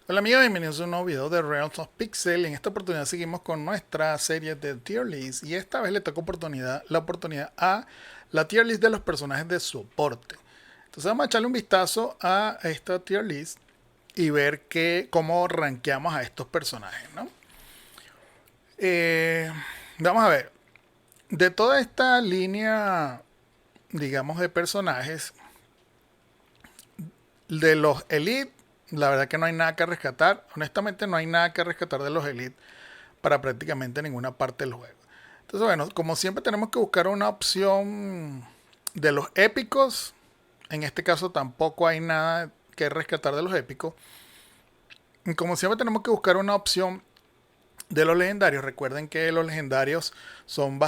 Hola amigos, bienvenidos a un nuevo video de Realms of Pixel. En esta oportunidad seguimos con nuestra serie de tier list y esta vez le toca la oportunidad a la tier list de los personajes de soporte. Entonces vamos a echarle un vistazo a esta tier list y ver cómo rankeamos a estos personajes, ¿no? Eh, Vamos a ver, de toda esta línea, digamos, de personajes, de los Elite, la verdad que no hay nada que rescatar. Honestamente no hay nada que rescatar de los Elite para prácticamente ninguna parte del juego. Entonces, bueno, como siempre tenemos que buscar una opción de los épicos. En este caso tampoco hay nada que rescatar de los épicos. Y como siempre tenemos que buscar una opción de los legendarios. Recuerden que los legendarios son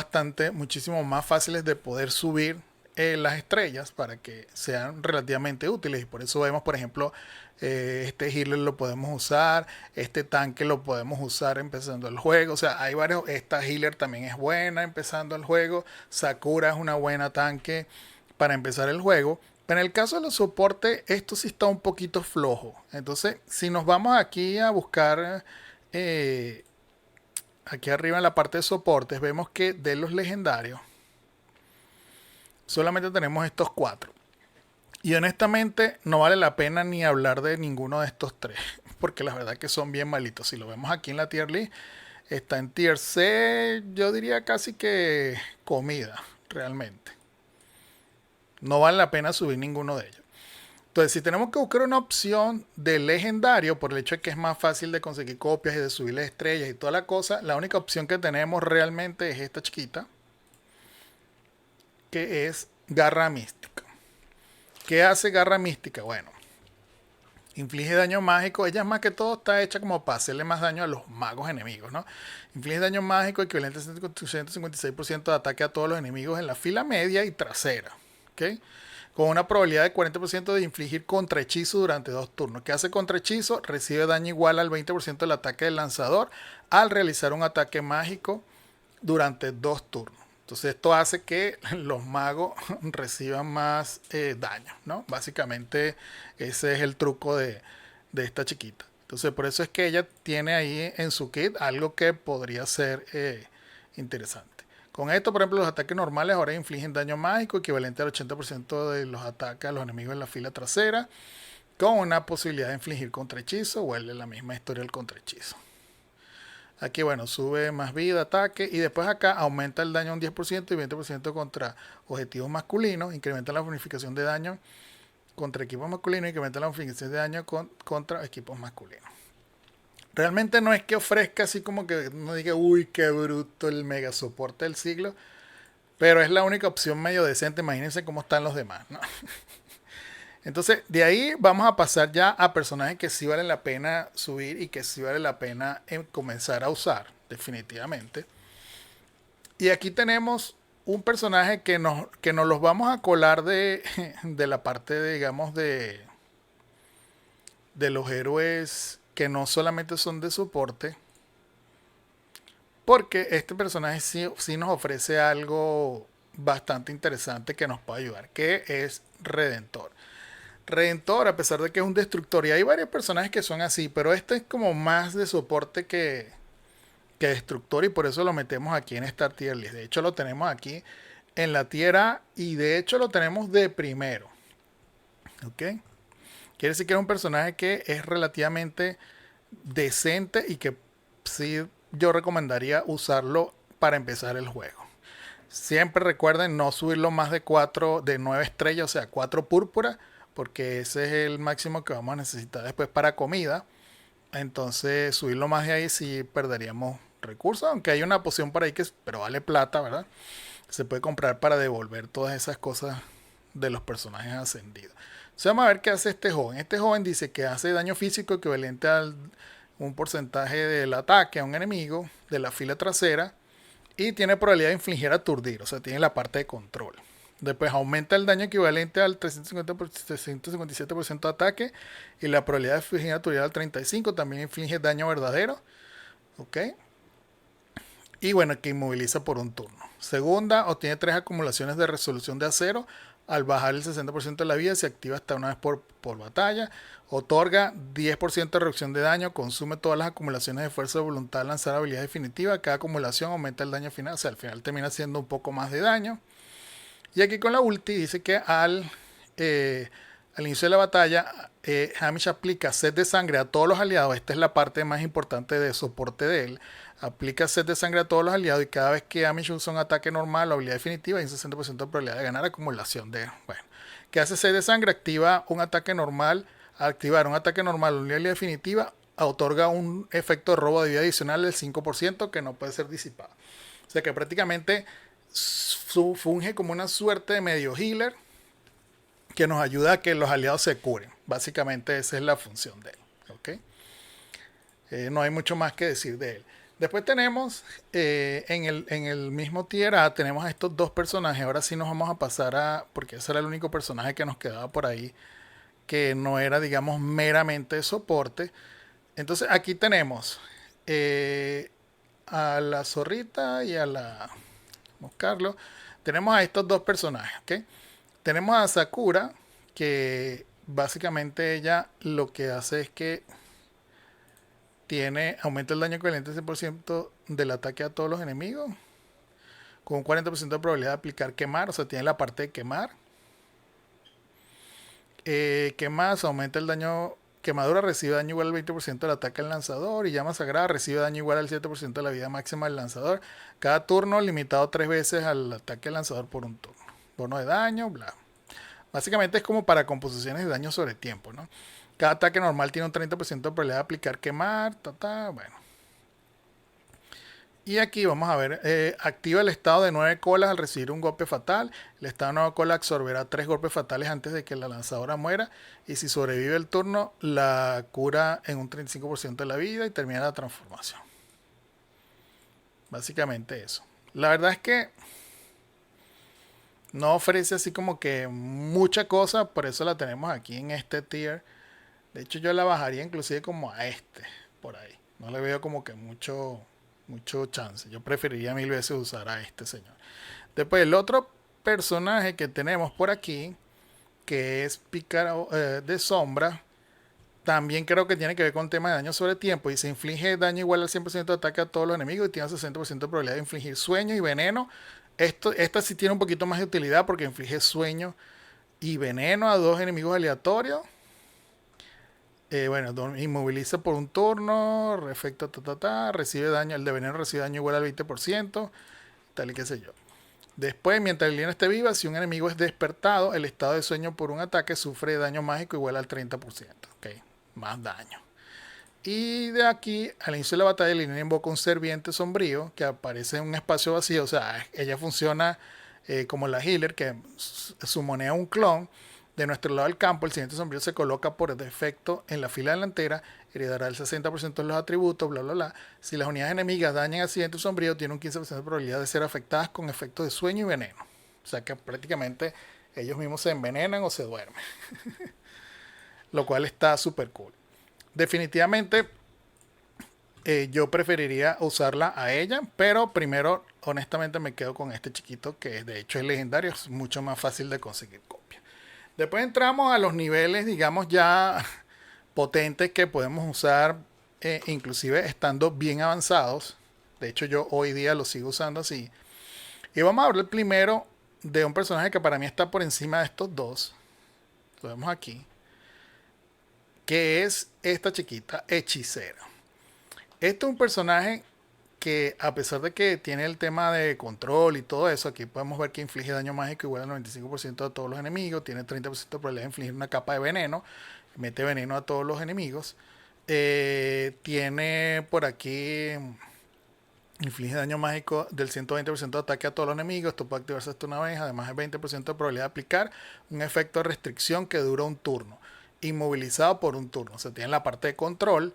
muchísimo más fáciles de poder subir las estrellas para que sean relativamente útiles. Y por eso vemos, por ejemplo, este healer lo podemos usar, este tanque lo podemos usar empezando el juego. O sea, hay varios. Esta healer también es buena empezando el juego. Sakura es una buena tanque para empezar el juego. Pero en el caso de los soportes, esto sí está un poquito flojo. Entonces, si nos vamos aquí a buscar aquí arriba en la parte de soportes, vemos que de los legendarios solamente tenemos estos cuatro. Y honestamente no vale la pena ni hablar de ninguno de estos tres, porque la verdad que son bien malitos. Si lo vemos aquí en la tier list, está en tier C, yo diría casi que comida, realmente. No vale la pena subir ninguno de ellos. Entonces, si tenemos que buscar una opción de legendario, por el hecho de que es más fácil de conseguir copias y de subirle estrellas y toda la cosa, la única opción que tenemos realmente es esta chiquita, que es Garra Mística. ¿Qué hace Garra Mística? Bueno, inflige daño mágico. Ella más que todo está hecha como para hacerle más daño a los magos enemigos, ¿no? Inflige daño mágico equivalente a 156% de ataque a todos los enemigos en la fila media y trasera. ¿Ok? Con una probabilidad de 40% de infligir contrahechizo durante 2 turnos. ¿Qué hace contrahechizo? Recibe daño igual al 20% del ataque del lanzador al realizar un ataque mágico durante 2 turnos. Entonces esto hace que los magos reciban más daño, ¿no? Básicamente ese es el truco de esta chiquita. Entonces por eso es que ella tiene ahí en su kit algo que podría ser interesante. Con esto, por ejemplo, los ataques normales ahora infligen daño mágico equivalente al 80% de los ataques a los enemigos en la fila trasera, con una posibilidad de infligir contrahechizo. Vuelve la misma historia del contrahechizo. Aquí, bueno, sube más vida, ataque. Y después acá aumenta el daño un 10% y 20% contra objetivos masculinos. Incrementa la bonificación de daño contra equipos masculinos. Incrementa la bonificación de daño contra equipos masculinos. Realmente no es que ofrezca así como que no diga, uy, qué bruto el mega soporte del siglo. Pero es la única opción medio decente. Imagínense cómo están los demás, ¿no? Entonces, de ahí vamos a pasar ya a personajes que sí vale la pena subir y que sí vale la pena comenzar a usar, definitivamente. Y aquí tenemos un personaje que nos los vamos a colar de la parte, digamos, de los héroes que no solamente son de soporte, porque este personaje sí nos ofrece algo bastante interesante que nos puede ayudar, que es Redentor. Redentor, a pesar de que es un destructor, y hay varios personajes que son así, pero este es como más de soporte que destructor, y por eso lo metemos aquí en esta tier list. De hecho, lo tenemos aquí en la tier A, y de hecho lo tenemos de primero. ¿Ok? Quiere decir que es un personaje que es relativamente decente y que sí yo recomendaría usarlo para empezar el juego. Siempre recuerden no subirlo más de 9 estrellas, o sea, 4 púrpuras, porque ese es el máximo que vamos a necesitar después para comida. Entonces, subirlo más de ahí sí perderíamos recursos, aunque hay una poción por ahí pero vale plata, ¿verdad? Se puede comprar para devolver todas esas cosas de los personajes ascendidos. Entonces, vamos a ver qué hace este joven. Este joven dice que hace daño físico equivalente a un porcentaje del ataque a un enemigo de la fila trasera y tiene probabilidad de infligir aturdir, o sea, tiene la parte de control. Después aumenta el daño equivalente al 357% de ataque y la probabilidad de infligir aturdir al 35%. También inflige daño verdadero. ¿Ok? Y bueno, que inmoviliza por un turno. Segunda, obtiene 3 acumulaciones de resolución de acero al bajar el 60% de la vida, se activa hasta una vez por batalla. Otorga 10% de reducción de daño. Consume todas las acumulaciones de fuerza de voluntad al lanzar habilidad definitiva. Cada acumulación aumenta el daño final. O sea, al final termina haciendo un poco más de daño. Y aquí con la ulti dice que al inicio de la batalla, Hamish aplica set de sangre a todos los aliados. Esta es la parte más importante de soporte de él. Aplica set de sangre a todos los aliados y cada vez que Hamish usa un ataque normal o habilidad definitiva hay un 60% de probabilidad de ganar acumulación de... Bueno, que hace set de sangre, activa un ataque normal. Al activar un ataque normal o una habilidad definitiva, otorga un efecto de robo de vida adicional del 5% que no puede ser disipado. O sea que prácticamente funge como una suerte de medio healer que nos ayuda a que los aliados se curen. Básicamente esa es la función de él. ¿Okay? No hay mucho más que decir de él. Después tenemos en el mismo tier A tenemos a estos dos personajes. Ahora sí nos vamos a pasar a... porque ese era el único personaje que nos quedaba por ahí que no era, digamos, meramente de soporte. Entonces aquí tenemos a la zorrita y a la... Vamos a buscarlo. Tenemos a estos dos personajes. ¿Okay? Tenemos a Sakura, que básicamente ella lo que hace es que aumenta el daño equivalente al 100% del ataque a todos los enemigos, con un 40% de probabilidad de aplicar quemar, o sea, tiene la parte de quemar. ¿Qué más? Aumenta el daño. Quemadura recibe daño igual al 20% del ataque al lanzador. Y llama sagrada recibe daño igual al 7% de la vida máxima del lanzador. Cada turno limitado 3 veces al ataque al lanzador por un turno. Bono de daño, bla. Básicamente es como para composiciones de daño sobre tiempo, ¿no? Cada ataque normal tiene un 30% de probabilidad de aplicar quemar. Bueno. Y aquí vamos a ver, activa el estado de 9 colas al recibir un golpe fatal. El estado de 9 colas absorberá 3 golpes fatales antes de que la lanzadora muera. Y si sobrevive el turno, la cura en un 35% de la vida y termina la transformación. Básicamente eso. La verdad es que no ofrece así como que mucha cosa, por eso la tenemos aquí en este tier. De hecho yo la bajaría inclusive como a por ahí. No le veo como que mucho chance. Yo preferiría 1000 veces usar a este señor. Después el otro personaje que tenemos por aquí, que es Pícaro de Sombra, también creo que tiene que ver con tema de daño sobre tiempo y se inflige daño igual al 100% de ataque a todos los enemigos y tiene un 60% de probabilidad de infligir sueño y veneno. Esta sí tiene un poquito más de utilidad porque inflige sueño y veneno a 2 enemigos aleatorios. Bueno, inmoviliza por un turno, efecto recibe daño, el de veneno recibe daño igual al 20%, tal y qué sé yo. Después, mientras el alien esté viva, si un enemigo es despertado, el estado de sueño por un ataque sufre daño mágico igual al 30%. Ok, más daño. Y de aquí, al inicio de la batalla, el alien invoca un serviente sombrío que aparece en un espacio vacío. O sea, ella funciona como la healer que sumonea un clon. De nuestro lado del campo, el siguiente sombrío se coloca por defecto en la fila delantera, heredará el 60% de los atributos, bla, bla, bla. Si las unidades enemigas dañan al siguiente sombrío, tiene un 15% de probabilidad de ser afectadas con efectos de sueño y veneno. O sea que prácticamente ellos mismos se envenenan o se duermen. Lo cual está súper cool. Definitivamente yo preferiría usarla a ella, pero primero, honestamente, me quedo con este chiquito que de hecho es legendario, es mucho más fácil de conseguir copia. Después entramos a los niveles, digamos, ya potentes que podemos usar, inclusive estando bien avanzados. De hecho, yo hoy día lo sigo usando así. Y vamos a hablar primero de un personaje que para mí está por encima de estos dos. Lo vemos aquí. Que es esta chiquita, Hechicera. Este es un personaje que a pesar de que tiene el tema de control y todo eso, aquí podemos ver que inflige daño mágico igual al 95% de todos los enemigos, tiene 30% de probabilidad de infligir una capa de veneno, mete veneno a todos los enemigos, tiene por aquí, inflige daño mágico del 120% de ataque a todos los enemigos, esto puede activarse hasta una vez, además el 20% de probabilidad de aplicar un efecto de restricción que dura un turno, inmovilizado por un turno, o sea, tiene la parte de control.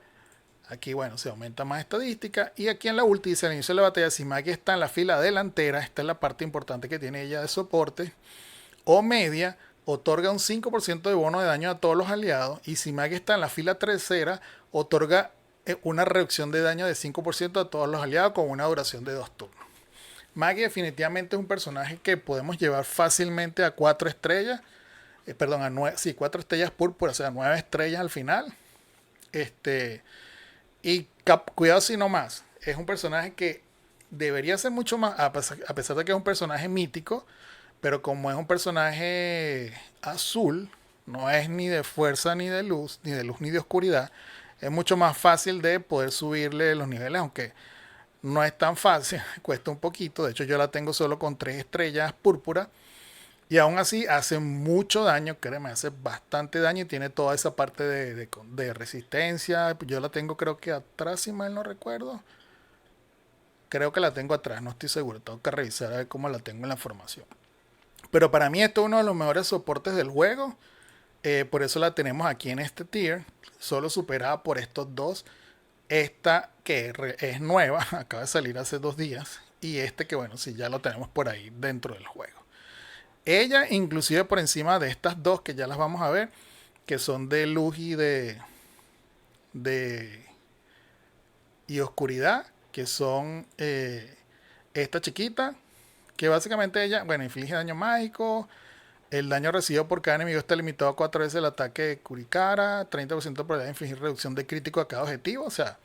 Aquí, bueno, se aumenta más estadística. Y aquí en la ulti dice al inicio de la batalla, si Maggie está en la fila delantera, esta es la parte importante que tiene ella de soporte, o media, otorga un 5% de bono de daño a todos los aliados. Y si Maggie está en la fila tercera, otorga una reducción de daño de 5% a todos los aliados con una duración de 2 turnos. Maggie definitivamente es un personaje que podemos llevar fácilmente a 4 estrellas. Perdón, a 9, sí, 4 estrellas púrpura, o sea, 9 estrellas al final. Y cuidado si no más. Es un personaje que debería ser mucho más, a pesar de que es un personaje mítico, pero como es un personaje azul, no es ni de fuerza ni de luz, ni de luz ni de oscuridad, es mucho más fácil de poder subirle los niveles, aunque no es tan fácil, cuesta un poquito. De hecho, yo la tengo solo con 3 estrellas púrpura. Y aún así hace mucho daño, créeme, hace bastante daño y tiene toda esa parte de resistencia. Yo la tengo creo que atrás, si mal no recuerdo. Creo que la tengo atrás, no estoy seguro. Tengo que revisar a ver cómo la tengo en la formación. Pero para mí esto es uno de los mejores soportes del juego. Por eso la tenemos aquí en este tier. Solo superada por estos dos. Esta que es nueva, acaba de salir hace 2 días. Y este que bueno, sí, ya lo tenemos por ahí dentro del juego. Ella, inclusive por encima de estas dos que ya las vamos a ver, que son de luz de y oscuridad, que son esta chiquita, que básicamente ella, bueno, inflige daño mágico. El daño recibido por cada enemigo está limitado a 4 veces el ataque de Kurikara, 30% de probabilidad de infligir reducción de crítico a cada objetivo, o sea,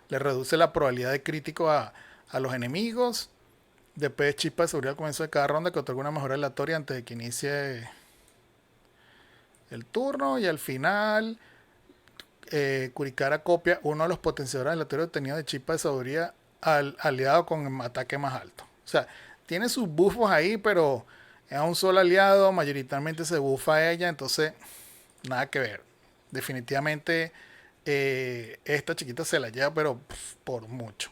le reduce la probabilidad de crítico a los enemigos. Después chispa de seguridad al comienzo de cada ronda que otorga una mejora aleatoria antes de que inicie el turno. Y al final, Kurikara copia uno de los potenciadores aleatorios obtenidos de chispa de sabiduría al aliado con ataque más alto. O sea, tiene sus buffos ahí, pero es a un solo aliado, mayoritariamente se buffa a ella, entonces nada que ver. Definitivamente esta chiquita se la lleva, pero por mucho.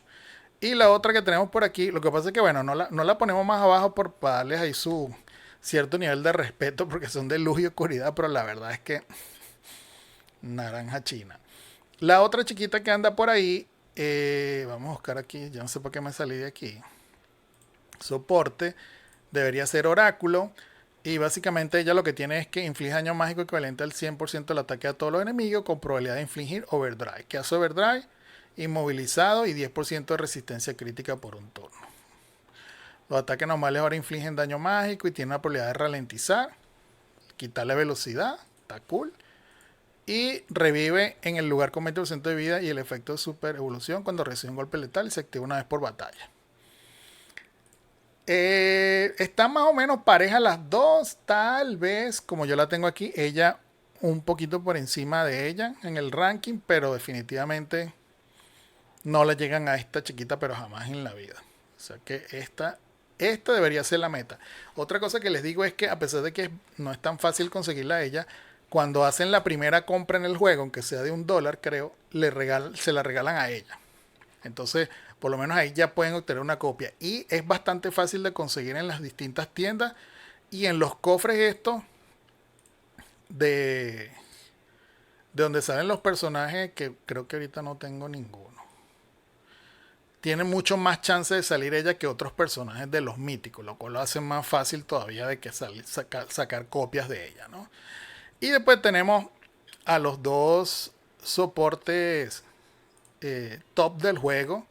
Y la otra que tenemos por aquí, lo que pasa es que bueno, no la ponemos más abajo para darles ahí su cierto nivel de respeto porque son de luz y oscuridad, pero la verdad es que naranja china. La otra chiquita que anda por ahí, vamos a buscar aquí, ya no sé por qué me salí de aquí. Soporte, debería ser oráculo. Y básicamente ella lo que tiene es que inflige daño mágico equivalente al 100% del ataque a todos los enemigos con probabilidad de infligir overdrive. ¿Qué hace overdrive? Inmovilizado y 10% de resistencia crítica por un turno. Los ataques normales ahora infligen daño mágico y tienen la probabilidad de ralentizar, quitarle velocidad, está cool. Y revive en el lugar con 20% de vida y el efecto de super evolución cuando recibe un golpe letal y se activa una vez por batalla. Están más o menos parejas las dos, tal vez como yo la tengo aquí, ella un poquito por encima de ella en el ranking, pero definitivamente no le llegan a esta chiquita, pero jamás en la vida. O sea que esta debería ser la meta. Otra cosa que les digo es que a pesar de que no es tan fácil conseguirla a ella, cuando hacen la primera compra en el juego, aunque sea de $1, creo, se la regalan a ella. Entonces, por lo menos ahí ya pueden obtener una copia. Y es bastante fácil de conseguir en las distintas tiendas y en los cofres estos de donde salen los personajes, que creo que ahorita no tengo ninguno. Tiene mucho más chance de salir ella que otros personajes de los míticos, lo cual lo hace más fácil todavía de que sacar copias de ella, ¿no? Y después tenemos a los dos soportes top del juego.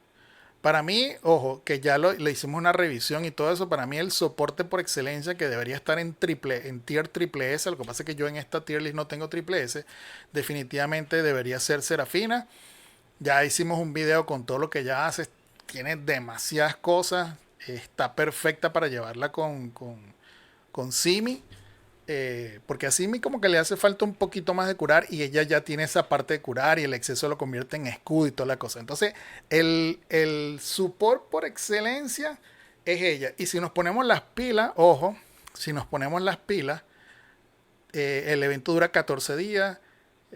Para mí, ojo, que ya le hicimos una revisión y todo eso, para mí el soporte por excelencia que debería estar en tier triple S, lo que pasa es que yo en esta tier list no tengo triple S, definitivamente debería ser Serafina. Ya hicimos un video con todo lo que ella hace, tiene demasiadas cosas, está perfecta para llevarla con Simi. Porque a Simi como que le hace falta un poquito más de curar y ella ya tiene esa parte de curar y el exceso lo convierte en escudo y toda la cosa. Entonces el support por excelencia es ella. Y si nos ponemos las pilas, ojo, si nos ponemos las pilas, el evento dura 14 días,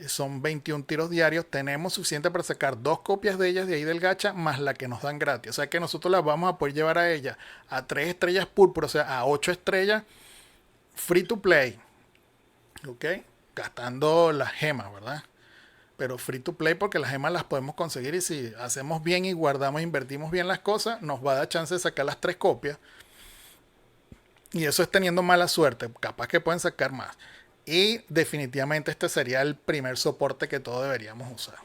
son 21 tiros diarios, tenemos suficiente para sacar 2 copias de ellas de ahí del gacha más la que nos dan gratis. O sea que nosotros las vamos a poder llevar a ella a 3 estrellas púrpura, o sea, a 8 estrellas free to play, ok, gastando las gemas, ¿verdad? Pero free to play porque las gemas las podemos conseguir y si hacemos bien y guardamos, invertimos bien las cosas, nos va a dar chance de sacar las 3 copias. Y eso es teniendo mala suerte, capaz que pueden sacar más. Y definitivamente este sería el primer soporte que todos deberíamos usar,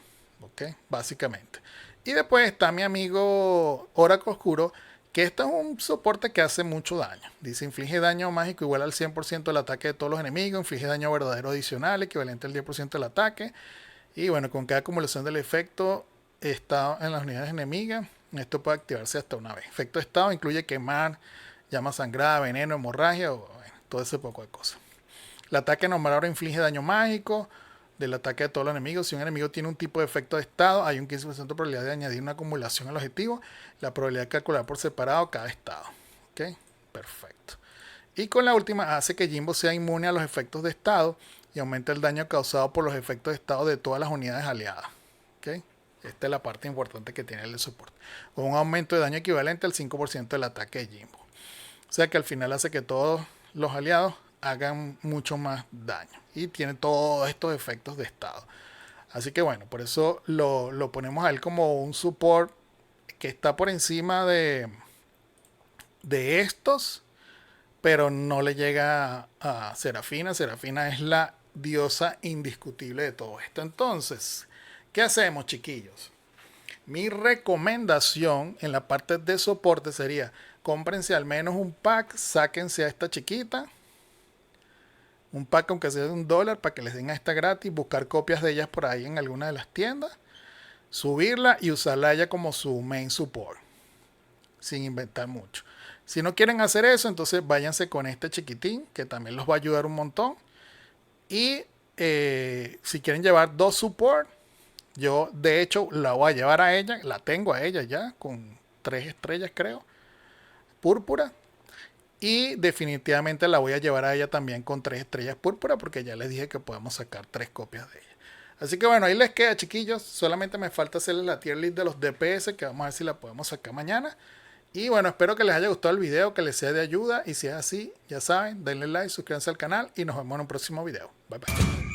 ok, básicamente. Y después está mi amigo Oracle Oscuro, Que esto es un soporte que hace mucho daño. Dice, inflige daño mágico igual al 100% del ataque de todos los enemigos, inflige daño verdadero adicional equivalente al 10% del ataque. Y bueno, con cada acumulación del efecto estado en las unidades enemigas, esto puede activarse hasta una vez. Efecto de estado incluye quemar, llama sangrada, veneno, hemorragia, o bueno, todo ese poco de cosas. El ataque nombrado inflige daño mágico del ataque de todos los enemigos. Si un enemigo tiene un tipo de efecto de estado, hay un 15% de probabilidad de añadir una acumulación al objetivo. La probabilidad de calcular por separado cada estado. ¿Ok? Perfecto. Y con la última, hace que Jimbo sea inmune a los efectos de estado y aumenta el daño causado por los efectos de estado de todas las unidades aliadas. ¿Ok? Esta es la parte importante que tiene el soporte. Con un aumento de daño equivalente al 5% del ataque de Jimbo. O sea que al final hace que todos los aliados hagan mucho más daño. Y tiene todos estos efectos de estado. Así que bueno, por eso lo ponemos a él como un support que está por encima de estos, pero no le llega a Serafina. Serafina es la diosa indiscutible de todo esto. Entonces, ¿qué hacemos, chiquillos? Mi recomendación en la parte de soporte sería, cómprense al menos un pack, sáquense a esta chiquita. Un pack aunque sea de $1 para que les den a esta gratis, buscar copias de ellas por ahí en alguna de las tiendas, subirla y usarla a ella como su main support, sin inventar mucho. Si no quieren hacer eso, entonces váyanse con este chiquitín, que también los va a ayudar un montón. Y si quieren llevar 2 support, yo de hecho la voy a llevar a ella, la tengo a ella ya, con 3 estrellas creo, púrpura. Y definitivamente la voy a llevar a ella también con 3 estrellas púrpura, porque ya les dije que podemos sacar 3 copias de ella. Así que bueno, ahí les queda, chiquillos. Solamente me falta hacerles la tier list de los DPS, que vamos a ver si la podemos sacar mañana. Y bueno, espero que les haya gustado el video, que les sea de ayuda. Y si es así, ya saben, denle like, suscríbanse al canal y nos vemos en un próximo video. Bye bye.